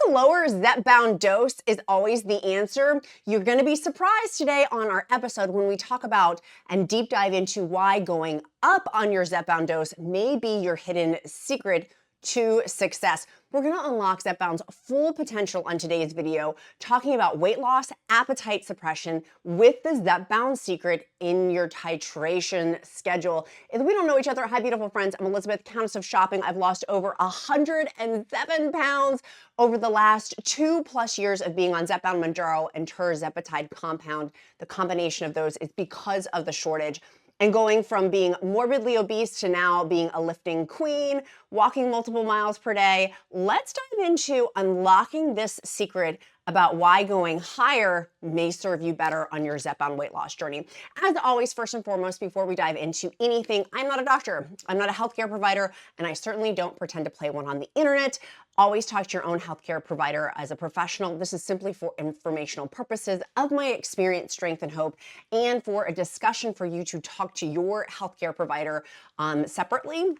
a lower Zepbound dose is always the answer? You're going to be surprised today on our episode when we talk about and deep dive into why going up on your Zepbound dose may be your hidden secret to success. We're going to unlock Zepbound's full potential on today's video, talking about weight loss, appetite suppression with the Zepbound secret in your titration schedule. If we don't know each other, hi beautiful friends, I'm Elizabeth, Countess of Shopping. I've lost over 107 pounds over the last 2+ years of being on Zepbound, Mounjaro, and tirzepatide compound. The combination of those is because of the shortage. And going from being morbidly obese to now being a lifting queen, walking multiple miles per day, let's dive into unlocking this secret about why going higher may serve you better on your Zepbound weight loss journey. As always, first and foremost, before we dive into anything, I'm not a doctor, I'm not a healthcare provider, and I certainly don't pretend to play one on the internet. Always talk to your own healthcare provider as a professional. This is simply for informational purposes of my experience, strength, and hope, and for a discussion for you to talk to your healthcare provider separately.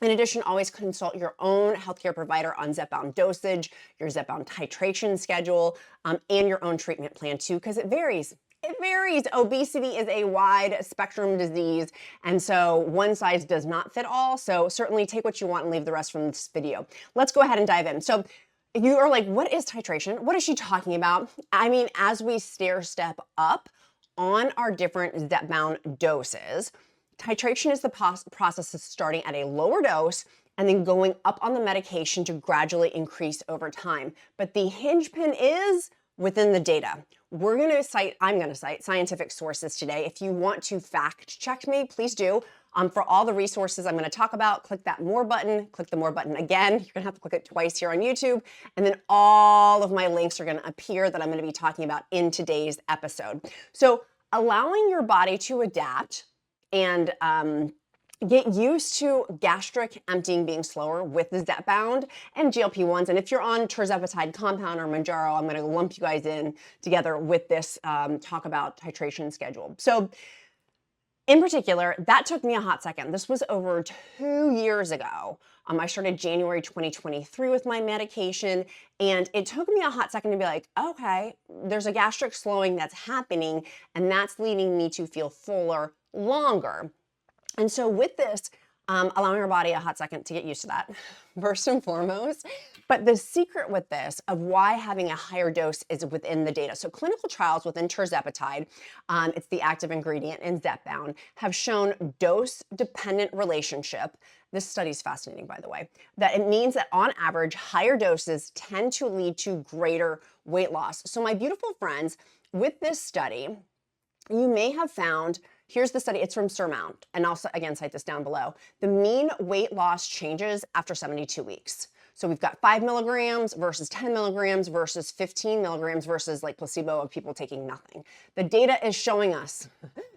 In addition, always consult your own healthcare provider on Zepbound dosage, your Zepbound titration schedule, and your own treatment plan too, because it varies. It varies. Obesity is a wide spectrum disease, and so one size does not fit all. So certainly take what you want and leave the rest from this video. Let's go ahead and dive in. So you are like, what is titration? What is she talking about? I mean, as we stair step up on our different Zepbound doses, titration is the process of starting at a lower dose and then going up on the medication to gradually increase over time. But the hinge pin is within the data. I'm going to cite scientific sources today. If you want to fact check me, please do. For all the resources I'm going to talk about, click that more button, click the more button again. You're going to have to click it twice here on YouTube. And then all of my links are going to appear that I'm going to be talking about in today's episode. So allowing your body to adapt and get used to gastric emptying being slower with the Zepbound and GLP-1s. And if you're on tirzepatide compound or Mounjaro, I'm going to lump you guys in together with this talk about titration schedule. So in particular, that took me a hot second. This was over 2 years ago. I started January 2023 with my medication, and it took me a hot second to be like, okay, there's a gastric slowing that's happening, and that's leading me to feel fuller longer. And so with this, allowing our body a hot second to get used to that, first and foremost. But the secret with this of why having a higher dose is within the data. So clinical trials within tirzepatide, it's the active ingredient in Zepbound, have shown dose-dependent relationship. This study is fascinating, by the way, that it means that on average, higher doses tend to lead to greater weight loss. So my beautiful friends, with this study, you may have found, here's the study, it's from Zepbound, and I'll again cite this down below. The mean weight loss changes after 72 weeks. So we've got 5 milligrams versus 10 milligrams versus 15 milligrams versus like placebo of people taking nothing. The data is showing us,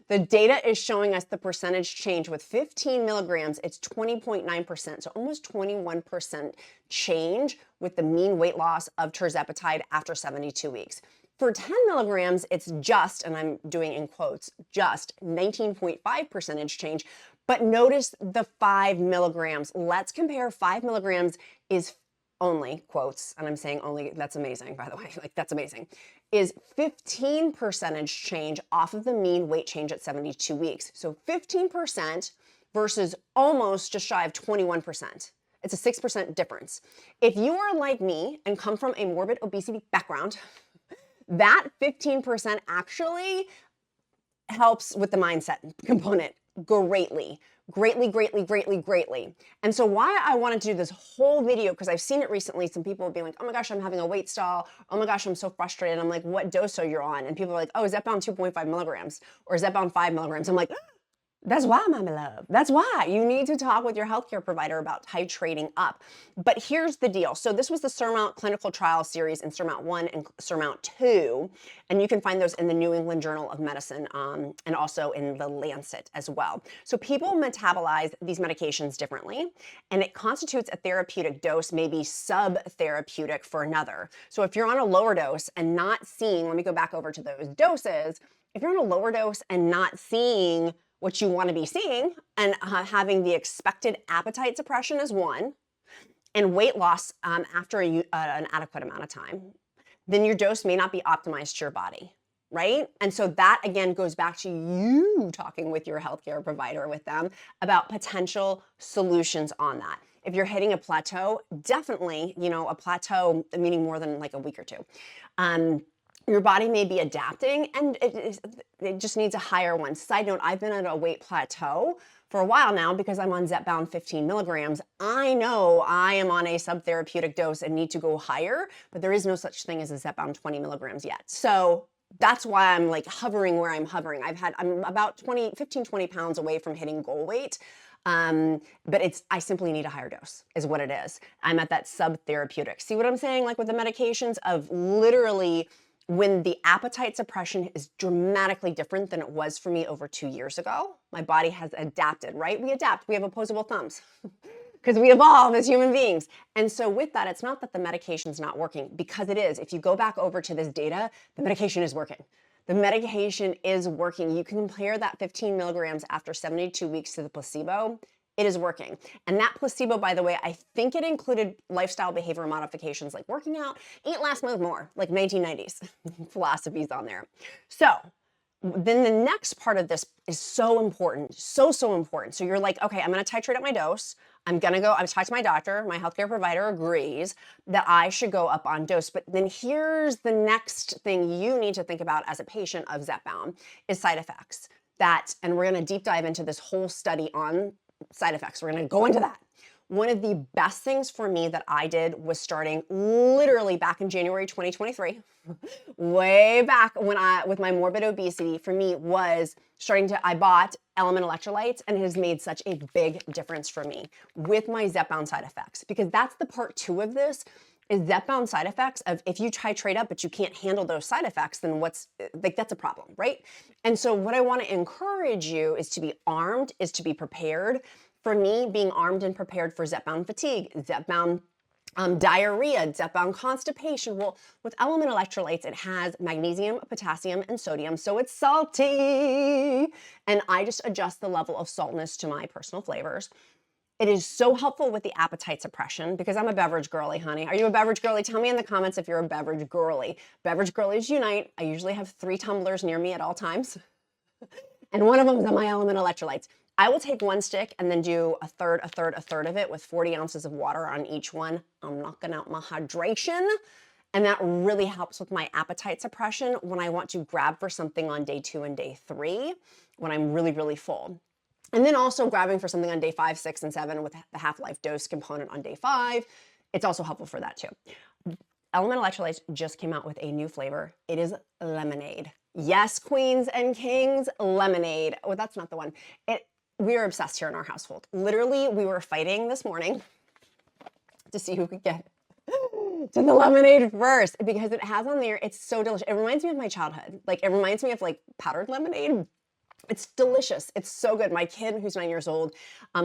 the percentage change with 15 milligrams, it's 20.9%, so almost 21% change with the mean weight loss of tirzepatide after 72 weeks. For 10 milligrams, it's just, and I'm doing in quotes, just 19.5% change. But notice the 5 milligrams. Let's compare 5 milligrams is only, quotes, and I'm saying only, that's amazing, by the way, like that's amazing, is 15% change off of the mean weight change at 72 weeks. So 15% versus almost just shy of 21%. It's a 6% difference. If you are like me and come from a morbid obesity background, that 15% actually helps with the mindset component greatly. And so why I wanted to do this whole video, because I've seen it recently, some people being like, oh my gosh, I'm having a weight stall. Oh my gosh, I'm so frustrated. I'm like, what dose are you on? And people are like, oh, Zepbound 2.5 milligrams or Zepbound 5 milligrams. I'm like, that's why, mama love. That's why you need to talk with your healthcare provider about titrating up. But here's the deal. So this was the Surmount clinical trial series in Surmount 1 and Surmount 2. And you can find those in the New England Journal of Medicine and also in the Lancet as well. So people metabolize these medications differently, and it constitutes a therapeutic dose, maybe sub-therapeutic for another. So if you're on a lower dose and not seeing, let me go back over to those doses. If you're on a lower dose and not seeing what you want to be seeing and having the expected appetite suppression is one, and weight loss after an adequate amount of time, then your dose may not be optimized to your body, right? And so that again goes back to you talking with your healthcare provider with them about potential solutions on that. If you're hitting a plateau, definitely, a plateau, meaning more than like a week or two. Your body may be adapting and it just needs a higher one. Side note, I've been at a weight plateau for a while now because I'm on Zepbound 15 milligrams. I know I am on a subtherapeutic dose and need to go higher, but there is no such thing as a Zepbound 20 milligrams yet. So that's why I'm like hovering where I'm hovering. I'm about 15, 20 pounds away from hitting goal weight. But I simply need a higher dose is what it is. I'm at that subtherapeutic. See what I'm saying? Like with the medications of literally when the appetite suppression is dramatically different than it was for me over 2 years ago, my body has adapted, right? We adapt, we have opposable thumbs because we evolve as human beings. And so with that, it's not that the medication's not working, because it is. If you go back over to this data, the medication is working. The medication is working. You can compare that 15 milligrams after 72 weeks to the placebo. It is working. And that placebo, by the way, I think it included lifestyle behavior modifications like working out, eat less, move more, like 1990s philosophies on there. So then the next part of this is so important, so important. So you're like, okay, I'm going to titrate up my dose. I'm talking to my doctor, my healthcare provider agrees that I should go up on dose. But then here's the next thing you need to think about as a patient of Zepbound is side effects. And we're going to deep dive into this whole study on side effects. We're going to go into that. One of the best things for me that I did was starting literally back in January 2023, way back with my morbid obesity, for me was I bought LMNT electrolytes, and it has made such a big difference for me with my Zepbound side effects, because that's the part 2 of this is Zepbound side effects of if you titrate up, but you can't handle those side effects, then that's a problem, right? And so what I want to encourage you is to be armed, is to be prepared. For me, being armed and prepared for Zepbound fatigue, Zepbound diarrhea, Zepbound constipation. Well, with LMNT electrolytes, it has magnesium, potassium, and sodium, so it's salty. And I just adjust the level of saltness to my personal flavors. It is so helpful with the appetite suppression because I'm a beverage girly, honey. Are you a beverage girly? Tell me in the comments if you're a beverage girly. Beverage girlies unite. I usually have 3 tumblers near me at all times. And one of them is on my LMNT electrolytes. I will take 1 stick and then do a third of it with 40 ounces of water on each one. I'm knocking out my hydration. And that really helps with my appetite suppression when I want to grab for something on day 2 and day 3, when I'm really, really full. And then also grabbing for something on day 5, 6, and 7 with the half-life dose component on day 5. It's also helpful for that too. LMNT electrolytes just came out with a new flavor. It is lemonade. Yes, queens and kings, lemonade. Oh, that's not the one. We are obsessed here in our household. Literally, we were fighting this morning to see who could get to the lemonade first, because it has on there, it's so delicious. It reminds me of my childhood. Like, it reminds me of like powdered lemonade. It's delicious. It's so good. My kid, who's 9 years old,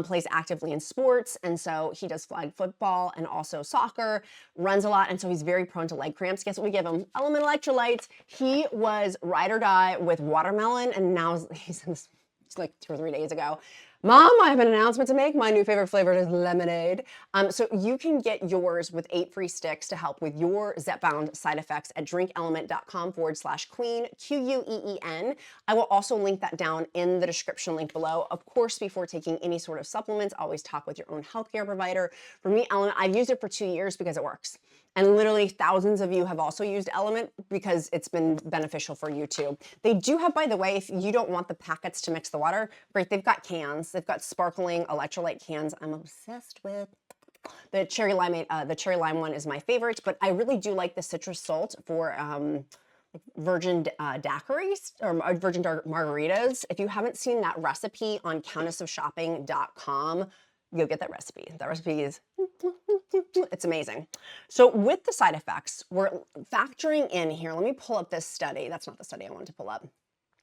plays actively in sports. And so he does flag football and also soccer, runs a lot. And so he's very prone to leg cramps. Guess what we give him? LMNT electrolytes. He was ride or die with watermelon. And now he's in this, it's like 2 or 3 days ago. Mom, I have an announcement to make. My new favorite flavor is lemonade. So you can get yours with 8 free sticks to help with your Zepbound side effects at drinkelement.com/queen, QUEEN. I will also link that down in the description link below. Of course, before taking any sort of supplements, always talk with your own healthcare provider. For me, LMNT, I've used it for 2 years because it works. And literally thousands of you have also used LMNT because it's been beneficial for you too. They do have, by the way, if you don't want the packets to mix the water, great, they've got cans. They've got sparkling electrolyte cans I'm obsessed with. The cherry lime one is my favorite, but I really do like the citrus salt for virgin daiquiris or virgin margaritas. If you haven't seen that recipe on countessofshopping.com, go get that recipe. That recipe is, it's amazing. So with the side effects, we're factoring in here. Let me pull up this study. That's not the study I wanted to pull up.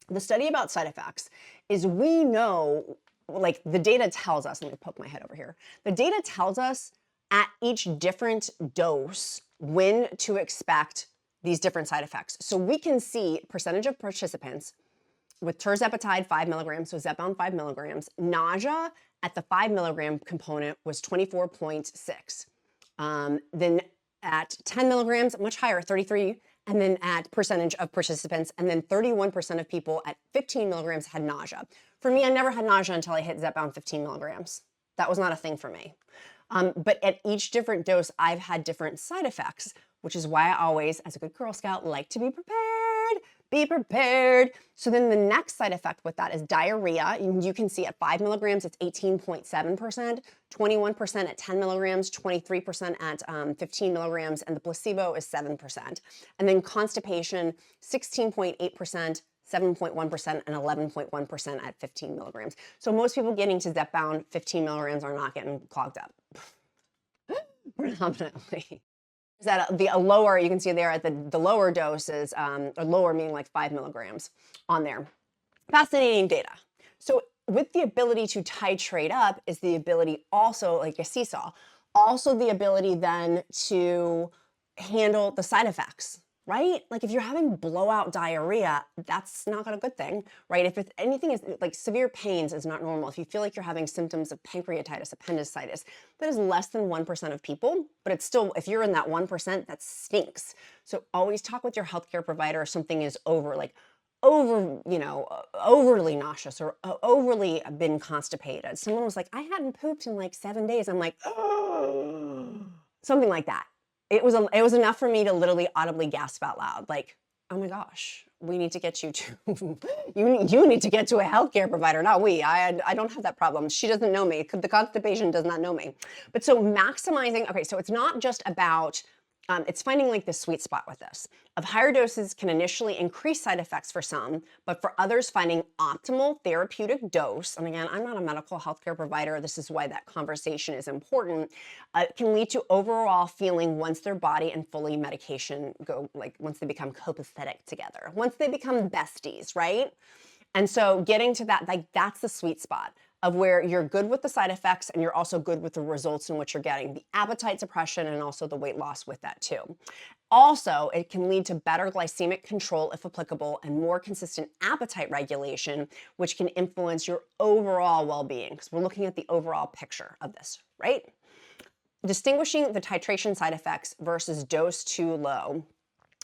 The study about side effects is, we know, like, the data tells us, let me poke my head over here. The data tells us at each different dose when to expect these different side effects. So we can see percentage of participants with tirzepatide 5 milligrams, so Zepbound 5 milligrams, nausea at the 5 milligram component was 24.6. Then at 10 milligrams, much higher, 33, and then at percentage of participants, and then 31% of people at 15 milligrams had nausea. For me, I never had nausea until I hit Zepbound 15 milligrams. That was not a thing for me. But at each different dose, I've had different side effects, which is why I always, as a good Girl Scout, like to be prepared. Be prepared. So then the next side effect with that is diarrhea. You can see at 5 milligrams, it's 18.7%, 21% at 10 milligrams, 23% at 15 milligrams, and the placebo is 7%. And then constipation, 16.8%, 7.1%, and 11.1% at 15 milligrams. So most people getting to Zepbound 15 milligrams are not getting clogged up, predominantly. That a lower, you can see there at the lower doses, or lower meaning like 5 milligrams on there. Fascinating data. So with the ability to titrate up is the ability also, like a seesaw, also the ability then to handle the side effects, right? Like if you're having blowout diarrhea, that's not a good thing, right? If it's anything is like severe pains is not normal. If you feel like you're having symptoms of pancreatitis, appendicitis, that is less than 1% of people, but it's still, if you're in that 1%, that stinks. So always talk with your healthcare provider if something is overly nauseous or overly been constipated. Someone was like, I hadn't pooped in like 7 days. I'm like, oh, something like that. It was enough for me to literally audibly gasp out loud, like, oh my gosh, we need to get you to, you need to get to a healthcare provider, not we. I don't have that problem. She doesn't know me. The constipation does not know me. But so maximizing, okay, so it's not just about, it's finding like the sweet spot with this. Of higher doses can initially increase side effects for some, but for others finding optimal therapeutic dose, and again, I'm not a medical healthcare provider, this is why that conversation is important, can lead to overall feeling once their body and fully medication go, like once they become copacetic together, once they become besties, right? And so getting to that, like that's the sweet spot of where you're good with the side effects and you're also good with the results in what you're getting, the appetite suppression and also the weight loss with that too. Also, it can lead to better glycemic control if applicable and more consistent appetite regulation, which can influence your overall well-being because we're looking at the overall picture of this, right? Distinguishing the titration side effects versus dose too low.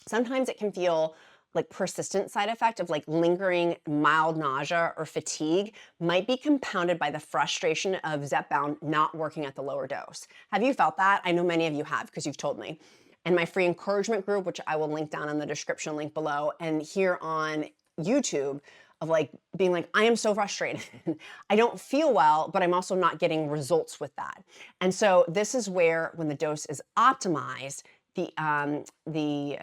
Sometimes it can feel like persistent side effect of like lingering mild nausea or fatigue might be compounded by the frustration of Zepbound not working at the lower dose. Have you felt that? I know many of you have because you've told me. And my free encouragement group, which I will link down in the description link below, and here on YouTube, of like being like, I am so frustrated. I don't feel well, but I'm also not getting results with that. And so this is where when the dose is optimized, the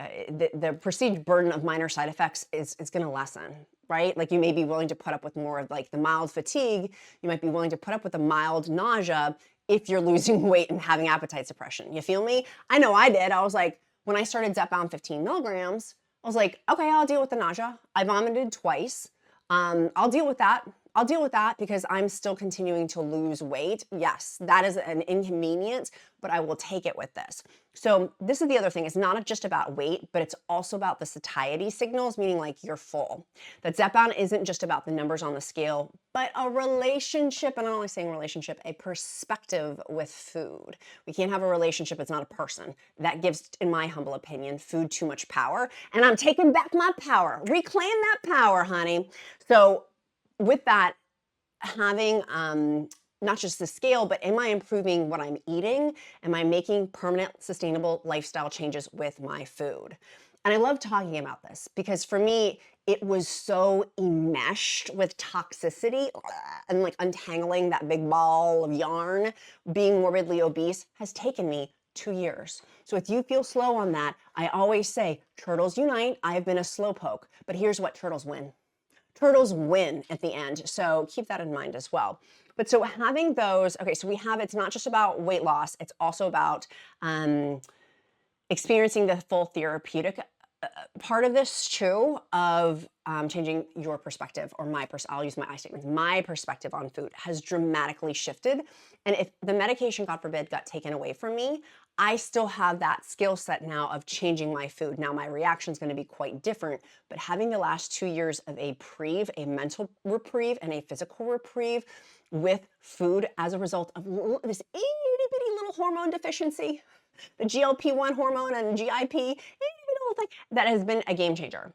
perceived burden of minor side effects is going to lessen, right? Like you may be willing to put up with more of like the mild fatigue. You might be willing to put up with a mild nausea if you're losing weight and having appetite suppression. You feel me? I know I did. I was like, when I started Zepbound 15 milligrams, I was like, okay, I'll deal with the nausea. I vomited twice. I'll deal with that. I'll deal with that because I'm still continuing to lose weight. Yes, that is an inconvenience, but I will take it with this. So this is the other thing. It's not just about weight, but it's also about the satiety signals, meaning like you're full. That Zepbound isn't just about the numbers on the scale, but a relationship, and I'm only saying relationship, a perspective with food. We can't have a relationship, it's not a person. That gives, in my humble opinion, food too much power, and I'm taking back my power. Reclaim that power, honey. So with that, having not just the scale, but am I improving what I'm eating? Am I making permanent, sustainable lifestyle changes with my food? And I love talking about this because for me, it was so enmeshed with toxicity and like untangling that big ball of yarn. Being morbidly obese has taken me 2 years. So if you feel slow on that, I always say, turtles unite. I've been a slowpoke, but here's what turtles win. Turtles win at the end. So keep that in mind as well. But so having those, okay, so we have, it's not just about weight loss, it's also about experiencing the full therapeutic part of this too, of changing your perspective, or I'll use my I statements. My perspective on food has dramatically shifted. And if the medication, God forbid, got taken away from me, I still have that skill set now of changing my food. Now my reaction is going to be quite different, but having the last 2 years of a mental reprieve and a physical reprieve with food as a result of this itty bitty little hormone deficiency, the GLP-1 hormone and GIP, that has been a game changer.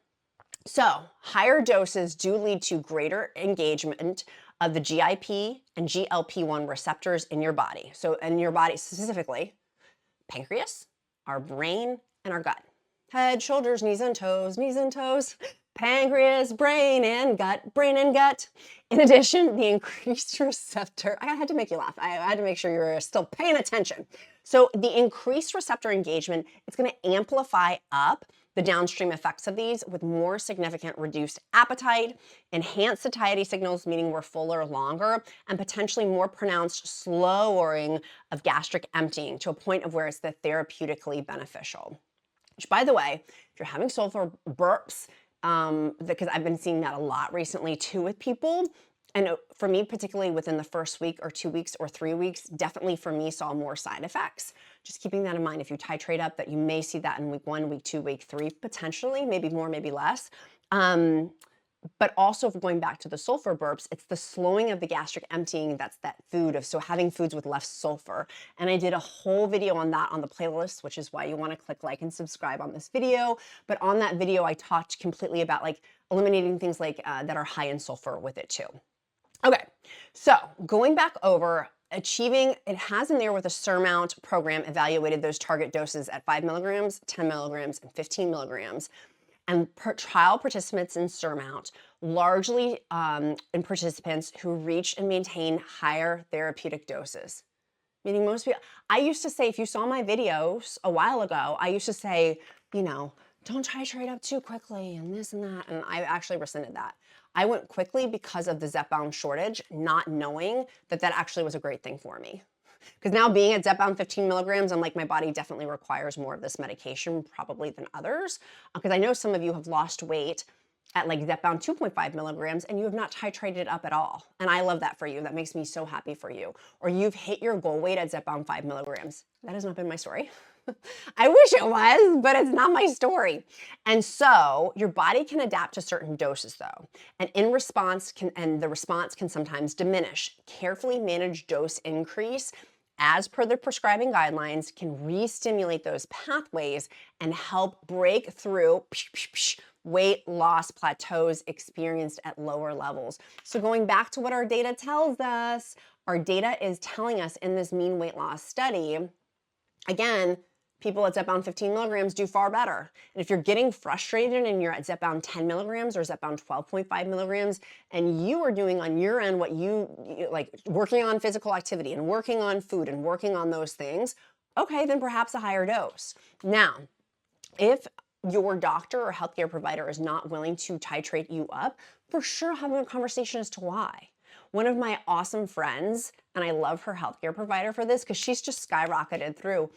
So higher doses do lead to greater engagement of the GIP and GLP-1 receptors in your body. So in your body specifically, pancreas, our brain, and our gut. Head, shoulders, knees and toes, pancreas, brain and gut. In addition, the increased receptor, I had to make you laugh. I had to make sure you're still paying attention. So the increased receptor engagement, it's going to amplify up the downstream effects of these with more significant reduced appetite, enhanced satiety signals, meaning we're fuller longer, and potentially more pronounced slowing of gastric emptying to a point of where it's the therapeutically beneficial. Which, by the way, if you're having sulfur burps, because I've been seeing that a lot recently too with people, and for me, particularly within the first week or 2 weeks or 3 weeks, definitely for me saw more side effects. Just keeping that in mind, if you titrate up, that you may see that in week 1, week 2, week 3, potentially, maybe more, maybe less. But also going back to the sulfur burps, it's the slowing of the gastric emptying that's that food of, so having foods with less sulfur. And I did a whole video on that on the playlist, which is why you want to click like and subscribe on this video. But on that video, I talked completely about like eliminating things like that are high in sulfur with it too. Okay, so going back over achieving, it has in there with a Surmount program evaluated those target doses at 5 milligrams, 10 milligrams, and 15 milligrams. And trial participants in Surmount, largely in participants who reach and maintain higher therapeutic doses. Meaning most people, I used to say, if you saw my videos a while ago, I used to say, you know, don't titrate up too quickly and this and that. And I actually rescinded that. I went quickly because of the Zepbound shortage, not knowing that that actually was a great thing for me. Because now being at Zepbound 15 milligrams, I'm like, my body definitely requires more of this medication probably than others. Because I know some of you have lost weight at like Zepbound 2.5 milligrams and you have not titrated up at all. And I love that for you. That makes me so happy for you. Or you've hit your goal weight at Zepbound 5 milligrams. That has not been my story. I wish it was, but it's not my story. And so your body can adapt to certain doses though. And the response can sometimes diminish. Carefully managed dose increase as per the prescribing guidelines can re-stimulate those pathways and help break through weight loss plateaus experienced at lower levels. So going back to what our data tells us, our data is telling us in this mean weight loss study, again, people at Zepbound 15 milligrams do far better. And if you're getting frustrated and you're at Zepbound 10 milligrams or Zepbound 12.5 milligrams, and you are doing on your end what you like, working on physical activity and working on food and working on those things, okay, then perhaps a higher dose. Now, if your doctor or healthcare provider is not willing to titrate you up, for sure having a conversation as to why. One of my awesome friends, and I love her healthcare provider for this because she's just skyrocketed through.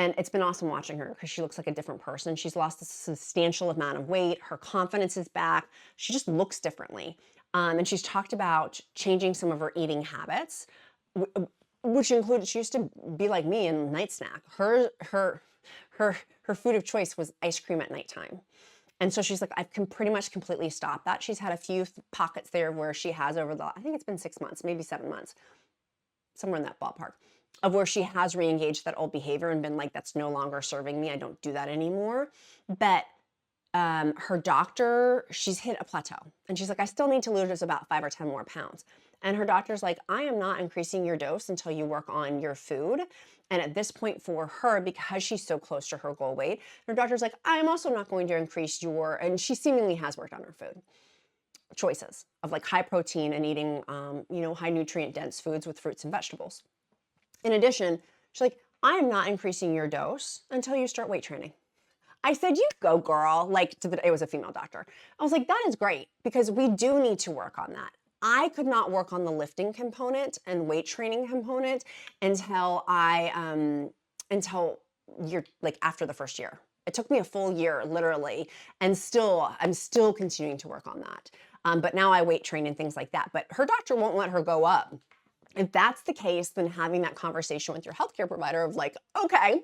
And it's been awesome watching her because she looks like a different person. She's lost a substantial amount of weight. Her confidence is back. She just looks differently. And she's talked about changing some of her eating habits, which included, she used to be like me and night snack. Her food of choice was ice cream at nighttime. And so she's like, I can pretty much completely stop that. She's had a few pockets there where she has over the, I think it's been 6 months, maybe 7 months, somewhere in that ballpark, of where she has re-engaged that old behavior and been like, that's no longer serving me. I don't do that anymore. But her doctor, she's hit a plateau. And she's like, I still need to lose about 5 or 10 more pounds. And her doctor's like, I am not increasing your dose until you work on your food. And at this point for her, because she's so close to her goal weight, her doctor's like, I'm also not going to increase your, and she seemingly has worked on her food choices of like high protein and eating, high nutrient dense foods with fruits and vegetables. In addition, she's like, I'm not increasing your dose until you start weight training. I said, you go girl, it was a female doctor. I was like, that is great because we do need to work on that. I could not work on the lifting component and weight training component until you're like after the first year. It took me a full year, literally, and I'm still continuing to work on that. But now I weight train and things like that. But her doctor won't let her go up. If that's the case, then having that conversation with your healthcare provider of like, okay,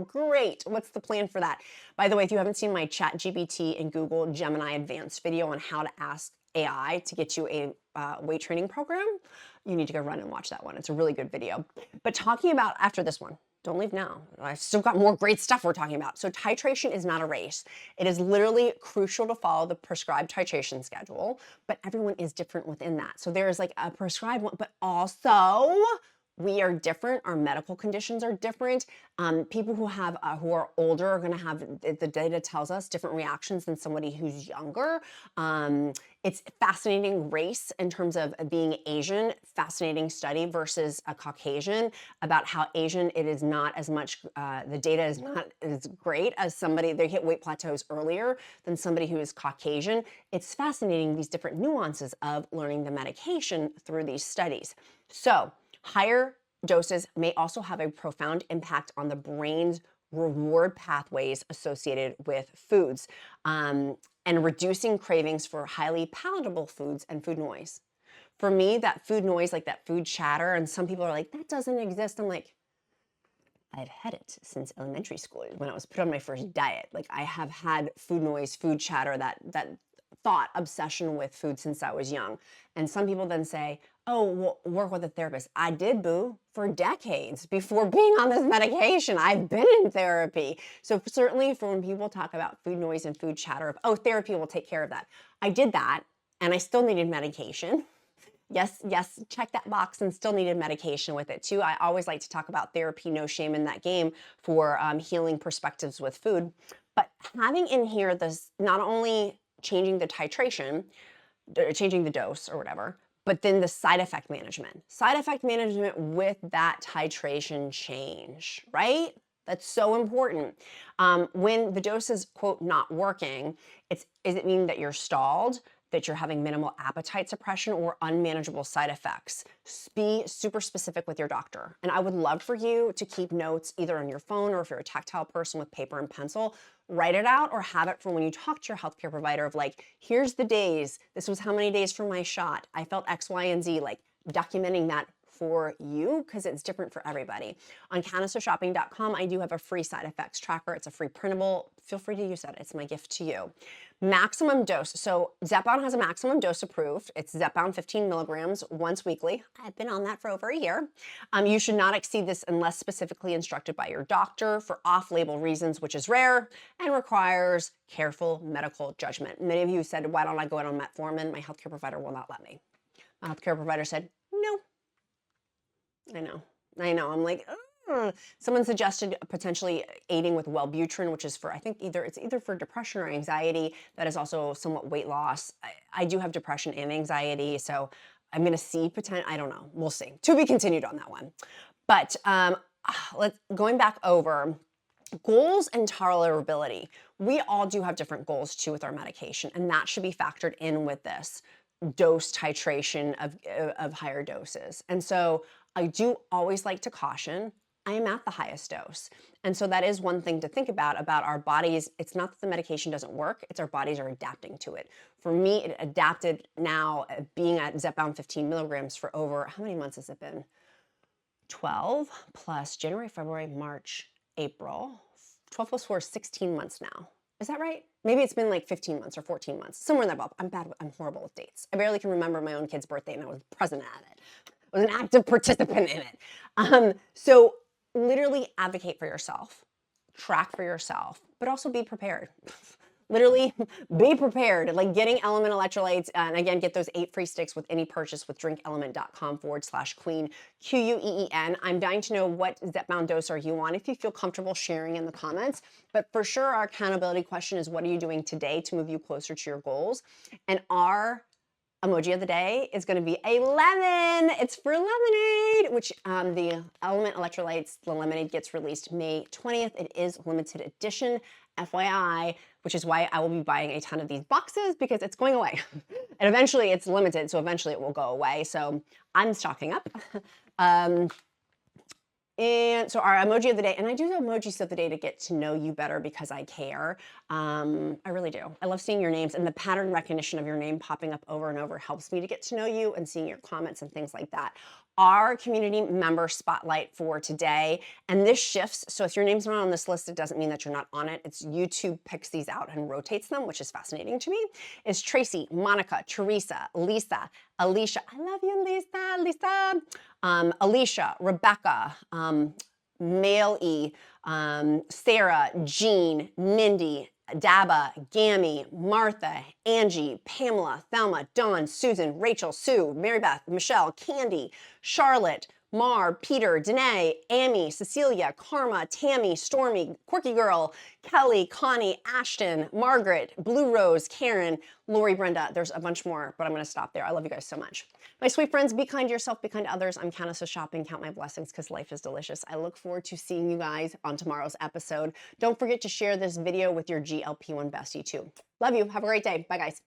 great, what's the plan for that? By the way, if you haven't seen my ChatGPT and Google Gemini Advanced video on how to ask AI to get you a weight training program, you need to go run and watch that one. It's a really good video. But talking about after this one, Don't leave now. I've still got more great stuff we're talking about. So titration is not a race. It is literally crucial to follow the prescribed titration schedule, but everyone is different within that. So there's like a prescribed one, but also we are different. Our medical conditions are different. People who are older are going to have, the data tells us, different reactions than somebody who's younger. It's fascinating race in terms of being Asian, fascinating study versus a Caucasian about how Asian, it is not as much, the data is not as great as somebody, they hit weight plateaus earlier than somebody who is Caucasian. It's fascinating, these different nuances of learning the medication through these studies. So higher doses may also have a profound impact on the brain's reward pathways associated with foods, and reducing cravings for highly palatable foods and food noise. For me, that food noise, like that food chatter, and some people are like, that doesn't exist. I'm like, I've had it since elementary school when I was put on my first diet. Like I have had food noise, food chatter, that thought obsession with food since I was young. And some people then say, oh, well, work with a therapist. I did, boo, for decades before being on this medication. I've been in therapy. So certainly for when people talk about food noise and food chatter, of, oh, therapy will take care of that. I did that and I still needed medication. Yes, check that box, and still needed medication with it too. I always like to talk about therapy, no shame in that game, for healing perspectives with food. But having in here this, not only changing the titration, changing the dose or whatever, but then the side effect management. Side effect management with that titration change, right? That's so important. When the dose is, quote, not working, is it mean that you're stalled, that you're having minimal appetite suppression, or unmanageable side effects? Be super specific with your doctor. And I would love for you to keep notes either on your phone, or if you're a tactile person with paper and pencil, write it out or have it for when you talk to your healthcare provider of like, here's the days, this was how many days for my shot, I felt X, Y, and Z, like documenting that for you because it's different for everybody. On countessofshopping.com, I do have a free side effects tracker. It's a free printable. Feel free to use that. It's my gift to you. Maximum dose. So Zepbound has a maximum dose approved. It's Zepbound 15 milligrams once weekly. I've been on that for over a year. You should not exceed this unless specifically instructed by your doctor for off-label reasons, which is rare and requires careful medical judgment. Many of you said, why don't I go out on metformin? My healthcare provider will not let me. My healthcare provider said, no. I know. I'm like, ugh. Someone suggested potentially aiding with Wellbutrin, which is for, I think it's either for depression or anxiety. That is also somewhat weight loss. I do have depression and anxiety, so I'm going to see I don't know. We'll see. To be continued on that one. But going back over goals and tolerability. We all do have different goals too with our medication, and that should be factored in with this dose titration of higher doses. And so I do always like to caution, I am at the highest dose. And so that is one thing to think about our bodies. It's not that the medication doesn't work, it's our bodies are adapting to it. For me, it adapted now, being at Zepbound 15 milligrams for over, how many months has it been? 12 plus January, February, March, April. 12 plus 4 is 16 months now. Is that right? Maybe it's been like 15 months or 14 months, somewhere in that ballpark. I'm horrible with dates. I barely can remember my own kid's birthday, and I was present at it. I was an active participant in it. So literally advocate for yourself, track for yourself, but also be prepared. Literally be prepared, like getting Element electrolytes, and again, get those 8 free sticks with any purchase with drinkelement.com/queen, QUEEN. I'm dying to know what Zepbound dose are you on, if you feel comfortable sharing in the comments. But for sure, our accountability question is, what are you doing today to move you closer to your goals? And our emoji of the day is going to be a lemon. It's for lemonade, which the Element Electrolytes, the lemonade gets released May 20th. It is limited edition, FYI, which is why I will be buying a ton of these boxes, because it's going away. And eventually it's limited, so eventually it will go away. So I'm stocking up. And so our emoji of the day, and I do the emojis of the day to get to know you better because I care. I really do. I love seeing your names, and the pattern recognition of your name popping up over and over helps me to get to know you, and seeing your comments and things like that. Our community member spotlight for today, and this shifts. So if your name's not on this list, it doesn't mean that you're not on it. It's YouTube picks these out and rotates them, which is fascinating to me. Is Tracy, Monica, Teresa, Lisa, Alicia. I love you, Lisa. Alicia, Rebecca, Male E, Sarah, Jean, Mindy, Daba, Gammy, Martha, Angie, Pamela, Thelma, Dawn, Susan, Rachel, Sue, Mary Beth, Michelle, Candy, Charlotte, Mar, Peter, Danae, Amy, Cecilia, Karma, Tammy, Stormy, Quirky Girl, Kelly, Connie, Ashton, Margaret, Blue Rose, Karen, Lori, Brenda. There's a bunch more, but I'm going to stop there. I love you guys so much. My sweet friends, be kind to yourself, be kind to others. I'm Countess of Shopping. Count my blessings because life is delicious. I look forward to seeing you guys on tomorrow's episode. Don't forget to share this video with your GLP-1 bestie too. Love you. Have a great day. Bye, guys.